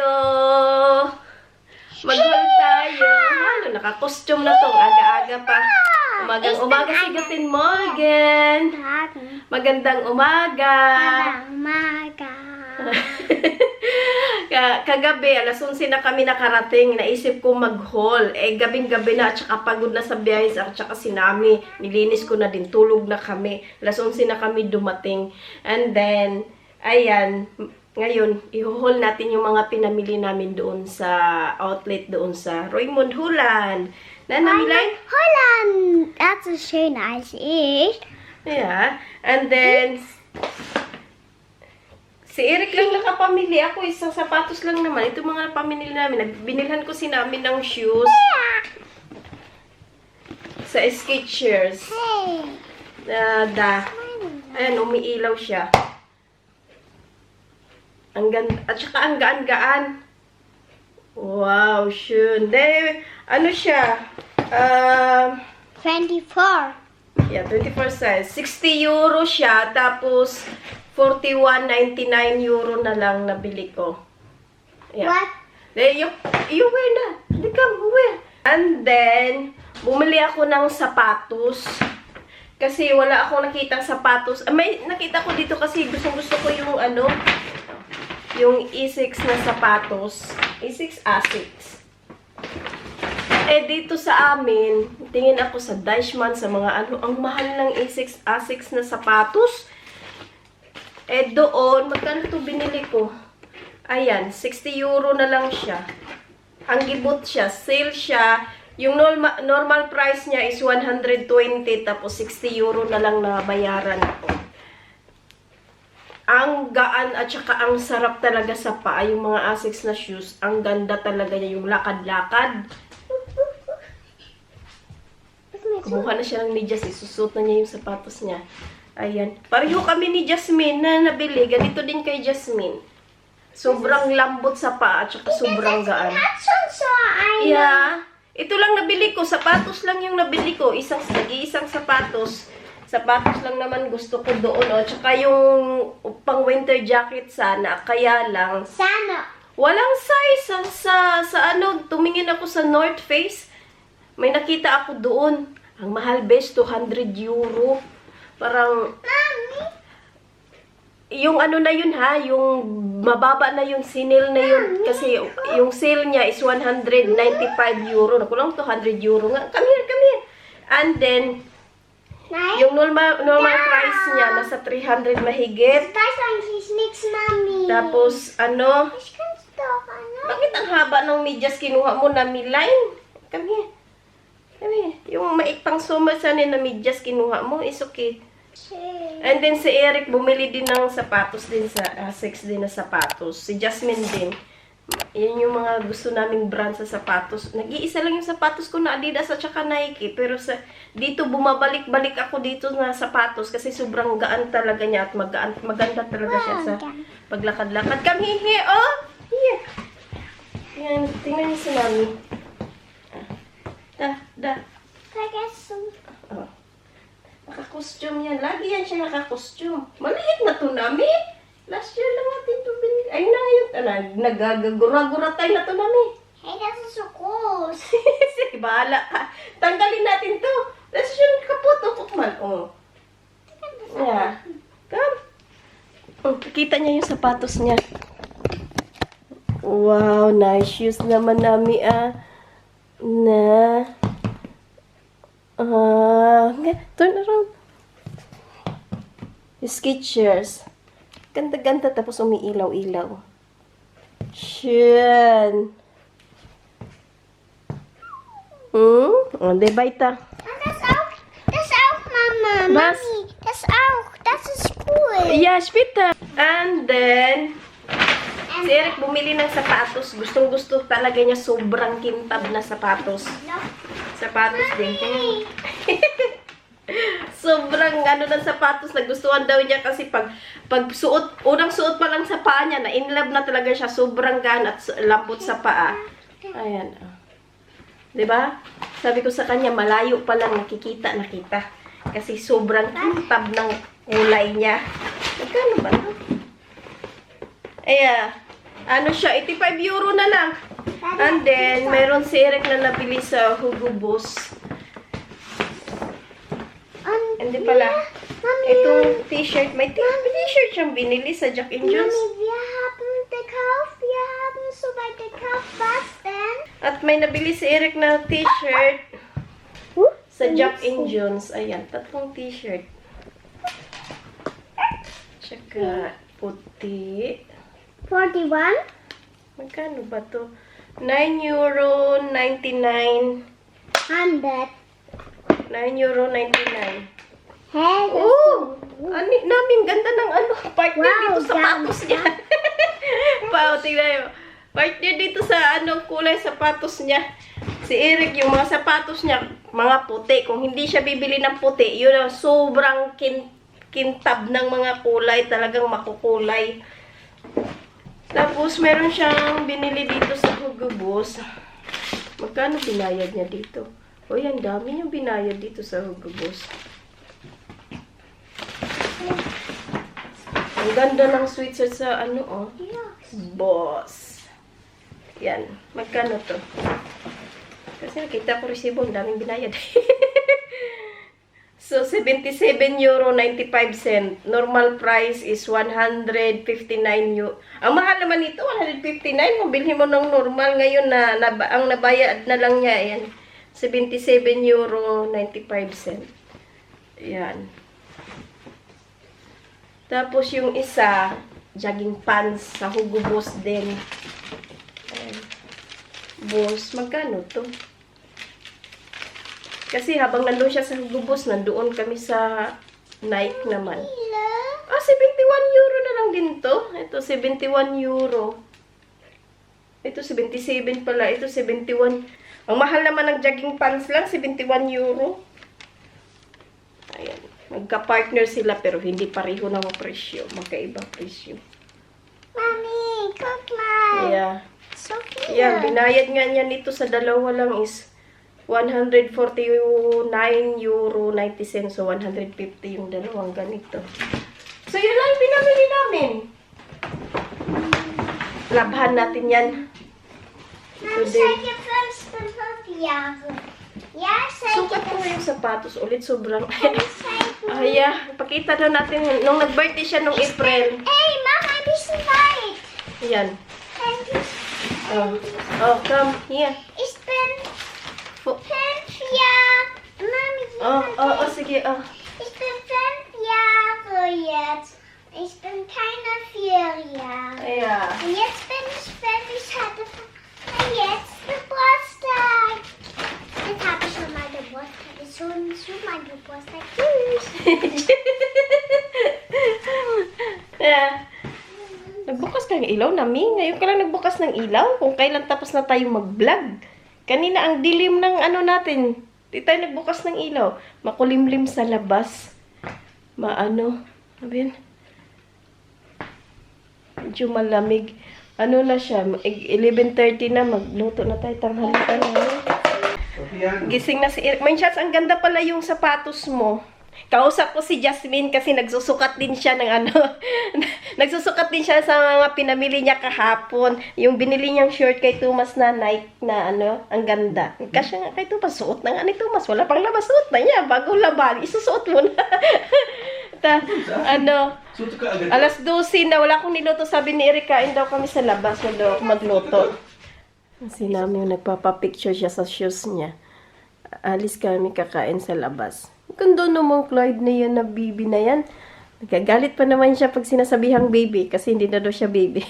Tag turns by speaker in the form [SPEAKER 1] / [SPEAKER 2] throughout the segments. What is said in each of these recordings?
[SPEAKER 1] tayo! Mag-haul tayo! Ano, naka-costume na tong aga-aga pa. Umaga sigatin Morgan! Magandang umaga! Kagabi, alas 11 na kami nakarating. Naisip ko mag-haul. Gabing-gabi na at saka pagod na sa biyahe at saka sinami. Nilinis ko na din. Tulog na kami. Alas 11 na kami dumating. And then, ayan. Ngayon, i-haul natin yung mga pinamili namin doon sa outlet doon sa Raymond Holland. Milay?
[SPEAKER 2] Holland! That's a so nice.
[SPEAKER 1] Yeah. And then, si Eric lang nakapamili. Ako isang sapatos lang naman. Ito mga pamili namin. Binilhan ko si namin ng shoes. Sa Skechers. Ayan, umiilaw siya. Ang ganda. At saka ang gaan-gaan. Wow, shun. Then, ano siya?
[SPEAKER 2] 24.
[SPEAKER 1] Yeah, 24 size. 60 euro siya. Tapos, 41.99 euro na lang nabili ko. Yeah.
[SPEAKER 2] What?
[SPEAKER 1] Then, you wear na. Come, wear. And then, bumili ako ng sapatos. Kasi wala akong nakitang sapatos. May nakita ko dito kasi gusto ko yung ano, yung E6 na sapatos. E6 Asics. Dito sa amin, tingin ako sa Deichmann, sa mga ano, ang mahal ng E6 Asics na sapatos. Doon, magkano ito binili ko? Ayan, 60 euro na lang siya. Ang gibot siya, sale siya. Yung normal price niya is 120, tapos 60 euro na lang na bayaran ko. Ang gaan at saka ang sarap talaga sa paa, yung mga Asics na shoes. Ang ganda talaga niya, yung lakad-lakad. Kumuha na siya ng medyas, isusuot na niya yung sapatos niya. Ayan. Pareho kami ni Jasmine na nabili. Ganito din kay Jasmine. Sobrang lambot sa paa at saka sobrang gaan. Yeah. Ito lang nabili ko. Sapatos lang yung nabili ko. Isang sapatos. Sapatos lang naman gusto ko doon. At saka yung pang winter jacket sana. Kaya lang.
[SPEAKER 2] Sana.
[SPEAKER 1] Walang size. Sa ano, tumingin ako sa North Face. May nakita ako doon. Ang mahal best, 200 euro. Parang, yung ano na yun ha, yung mababa na yung sinil na yun. Kasi yung sale niya is 195 euro. Nakulang 200 euro nga. Come here. And then, yung normal price niya, nasa 300 mahigit. Tapos, ano, bakit ang haba ng medyas kinuha mo na Miline? Come here. Yung maikpang summer sana na medyas kinuha mo, is okay. And then si Eric bumili din ng sapatos din sa Asics din na sapatos. Si Jasmine din. Yan yung mga gusto naming brand sa sapatos. Nag-iisa lang yung sapatos ko na Adidas at saka Nike. Pero dito bumabalik-balik ako dito na sapatos kasi sobrang gaan talaga niya at maganda talaga siya sa paglakad-lakad. Come here, oh! Here. Yan, tingnan niyo si Mami. Oh. Naka-costume yan. Lagi yan siya naka-costume. Maliit na to Nami. Last year lang natin ito binili. Ay na ngayon. Nagagura-guratay na to Nami.
[SPEAKER 2] Hey, that's so cool.
[SPEAKER 1] Sige, bahala ka. Tanggalin natin to. Last year kaputo. Kukman. Oh. Yeah. Come. Oh, kita niya yung sapatos niya. Wow, nice shoes naman Nami turn around. Skechers. Ganda-ganda tapos umiilaw-ilaw. Shun. Diba ita?
[SPEAKER 2] Das auch, Mama.
[SPEAKER 1] Was?
[SPEAKER 2] Mami, das auch. Das ist cool.
[SPEAKER 1] Yeah, später. And then, si Eric bumili ng sapatos. Gustong-gusto talaga niya sobrang kintab na sapatos. Sapatos din. Sobrang ano ng sapatos. Nagustuhan daw niya kasi pag suot, unang suot pa lang sa paa niya, na in love na talaga siya. Sobrang gaan at lambot sa paa. Ayan. Diba? Sabi ko sa kanya, malayo pa lang nakikita. Kasi sobrang kintab ng kulay niya. Magkano ba ito? Ayan. Ano siya, 85 euro na lang. And then, meron si Eric na nabili sa Hugo Boss. Hindi pala.
[SPEAKER 2] Mami,
[SPEAKER 1] Itong t-shirt, may t-shirt siyang binili sa Jack and Jones.
[SPEAKER 2] Mami, wir haben so weit gekauft. Was denn?
[SPEAKER 1] At may nabili si Eric na t-shirt sa Jack and Jones. Ayan, 3 t-shirt. Tsaka puti.
[SPEAKER 2] 41?
[SPEAKER 1] Magkano ba to? 9 euro 99.
[SPEAKER 2] 100.
[SPEAKER 1] 9 euro 99.
[SPEAKER 2] Hey,
[SPEAKER 1] Oh! Namin ganda ng ano, partner
[SPEAKER 2] Wow,
[SPEAKER 1] dito sa
[SPEAKER 2] ganda.
[SPEAKER 1] patos niya. Tingnan mo. Partner dito sa ano, kulay sapatos niya. Si Eric, yung mga sapatos niya, mga puti. Kung hindi siya bibili ng puti, yun ang sobrang kintab ng mga kulay. Talagang makukulay. Tapos, meron siyang binili dito sa Hugo Boss. Magkano binayad niya dito? O, yan, dami yung binayad dito sa Hugo Boss. Ang ganda ng sweatshirt sa ano, oh. Boss. Yan. Magkano to? Kasi nakita ko resibo, ang daming binayad. So, 77 euro 95 cent. Normal price is 159 euro. Ang mahal naman ito, 159. Kung bilhin mo ng normal ngayon ang nabayad na lang niya, yan. 77 euro 95 cent. Yan. Tapos yung isa, jogging pants sa Hugo Boss din. Ayan. Boss, magkano to? Kasi habang nandun siya sa Hugo Boss, nandoon kami sa Nike naman. 71 euro na lang din to. Ito, 71 euro. Ito, 77 pala. Ito, 71. Ang mahal naman ng jogging pants lang, 71 euro. Ayan. Magka-partner sila pero hindi pareho ng presyo. Magkaibang presyo.
[SPEAKER 2] Mommy, guck mal.
[SPEAKER 1] Yeah.
[SPEAKER 2] So cute.
[SPEAKER 1] Yeah, binayad nga niya nito sa dalawa lang is 149 euro 90 cents. So, 150 yung dalawang ganito. So, yun lang yung pinamili namin. Labhan natin yan.
[SPEAKER 2] Mami, seit ihr 5 Jahre. Ja, seit
[SPEAKER 1] Sukat ko yung sapatos ulit. Sobrang...
[SPEAKER 2] ihr...
[SPEAKER 1] Aya, pakita na natin. Nung nag-birthday siya nung April.
[SPEAKER 2] Ey, mach ein bisschen weit.
[SPEAKER 1] Yan.
[SPEAKER 2] Ein bisschen.
[SPEAKER 1] Oh, come here.
[SPEAKER 2] Ich bin
[SPEAKER 1] Fo-
[SPEAKER 2] 5 Jahre. Mami,
[SPEAKER 1] sige,
[SPEAKER 2] ich bin 5 Jahre jetzt. Ich bin keine 4 Jahre.
[SPEAKER 1] Aya.
[SPEAKER 2] Und jetzt bin ich 5. Ich hatte jetzt Geburtstag. Jetzt habe ich schon mal Geburtstag. Ist schon mal Geburtstag. Tschüss.
[SPEAKER 1] Yeah. Nagbukas ka ng ilaw, Nami. Ngayon ka lang nagbukas ng ilaw. Kung kailan tapos na tayo mag-vlog. Kanina ang dilim ng ano natin. Di tayo nagbukas ng ilaw. Makulimlim sa labas. Ano yun? Medyo malamig. Ano na siya? 11:30 na. Magluto na tayo. Tanghalian na. Gising na si Eric. May chance, ang ganda pala yung sapatos mo. Kausap ko si Jasmine kasi nagsusukat din siya ng ano. Nagsusukat din siya sa mga pinamili niya kahapon. Yung binili niyang shirt kay Thomas na Nike na ano, ang ganda. Kasi nga kay Thomas, suot na nga ni Thomas. Wala pang labas, suot na niya. Bago laban, isusuot mo na. Alas 12 na, wala akong niluto. Sabi ni Eric, kain daw kami sa labas. Wala daw ako magluto. Kasi namin nagpapapicture siya sa shoes niya. Alis kami kakain sa labas. Ganda naman Clyde na yan na baby na yan. Nagagalit pa naman siya pag sinasabihang baby kasi hindi na daw siya baby.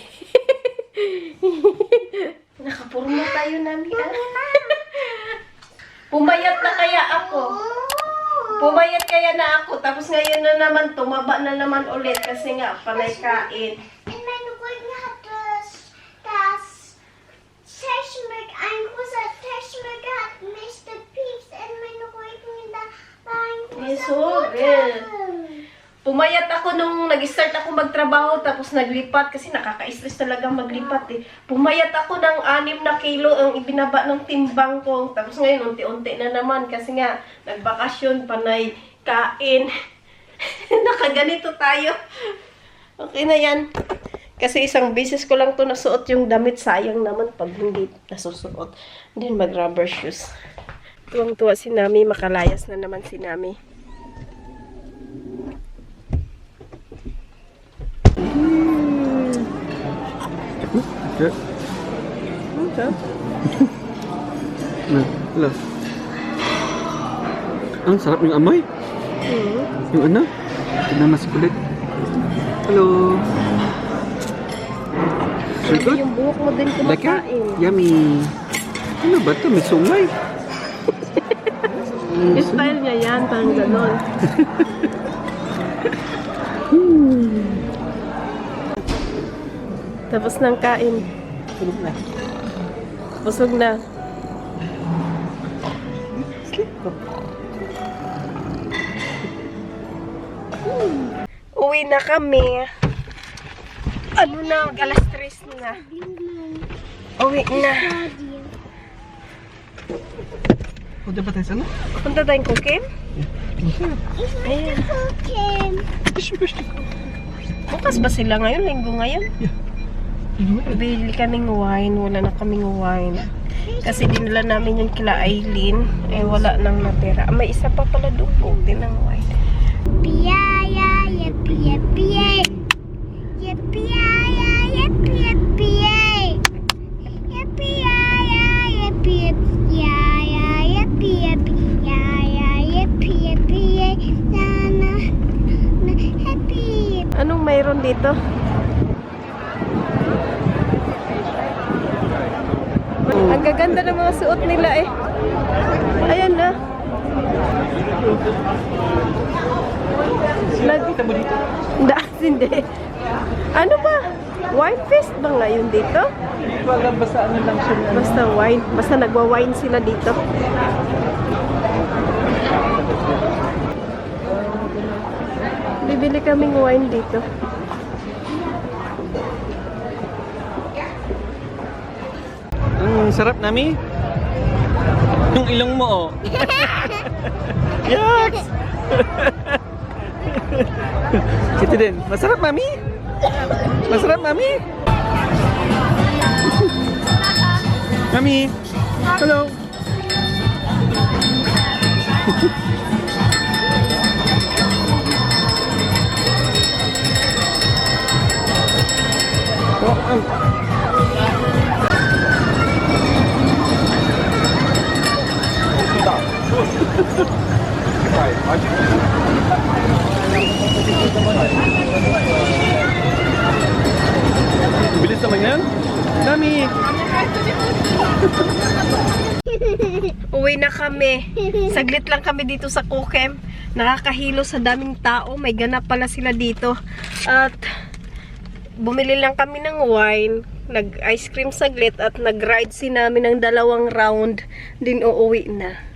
[SPEAKER 1] Nakapurma tayo namin. Pumayat na kaya ako. Pumayat kaya na ako. Tapos ngayon na naman, tumaba na naman ulit kasi nga, panay kain.
[SPEAKER 2] In meinem Rücken hat das Technik, ein großer Technik hat mich gepiepst in meinen Rücken. Da war ein großer Boden.
[SPEAKER 1] Pumayat ako nung nag-start ako magtrabaho tapos naglipat kasi nakaka-stress talaga maglipat eh. Pumayat ako ng 6 na kilo ang ibinaba ng timbang ko. Tapos ngayon unti-unti na naman kasi nga nagbakasyon, panay kain. Nakaganito tayo. Okay na yan. Kasi isang beses ko lang to nasuot yung damit. Sayang naman pag hindi nasusuot. Then mag-rubber shoes. Tuwang-tuwa si Nami. Makalayas na naman si Nami.
[SPEAKER 3] Okay.
[SPEAKER 1] Okay.
[SPEAKER 3] Hello. Ang sarap yung amoy. Yung ano? Tignan mas kulit. Hello. So
[SPEAKER 1] Grabe
[SPEAKER 3] good.
[SPEAKER 1] yung buhok mo din
[SPEAKER 3] Like it?
[SPEAKER 1] kumakain.
[SPEAKER 3] Yummy. Ano ba ito? May sungay.
[SPEAKER 1] Yung style niya yan. Parang ganon. Tapos nang kain.
[SPEAKER 3] Tulog na.
[SPEAKER 1] Busog na.
[SPEAKER 3] Sleep ko.
[SPEAKER 1] Uwi na kami. Ano na? Alas 3 na. Uwi na.
[SPEAKER 3] Punta ba tayo sa ano?
[SPEAKER 1] Punta tayong cooking? Ayan.
[SPEAKER 2] Cooking.
[SPEAKER 1] Bukas ba sila ngayon? Linggo ngayon? Bili kaming wine. Wala na kaming wine. Kasi dinala namin yung kila Aileen. Eh, wala nang natira. May isa pa pala doon din ng wine.
[SPEAKER 2] Piaya, yippee, yippee. Yippee, yippee, yippee. Yippee, yippee, yippee, yippee, yippee. Na, happy.
[SPEAKER 1] Anong mayroon dito? Ang gaganda ng mga suot nila eh. Ayan na.
[SPEAKER 3] Kita mo dito?
[SPEAKER 1] Hindi. Ano ba? Wine fest ba ngayon dito?
[SPEAKER 3] Hindi ko alam basta ano lang siya.
[SPEAKER 1] Basta wine. Basta nagwa-wine sila dito. Bibili kaming wine dito.
[SPEAKER 3] Ang sarap Nami. Yung ilong mo oh. Yes! Ito din. Masarap Mami? Masarap Mami? Mami! Hello! Bilis naman yan. Dami!
[SPEAKER 1] Uwi na kami. Saglit lang kami dito sa Kukem. Nakakahilo sa daming tao. May ganap pala sila dito. At bumili lang kami ng wine. Nag-ice cream saglit at nag-ride si namin ng 2 round. Din uuwi na.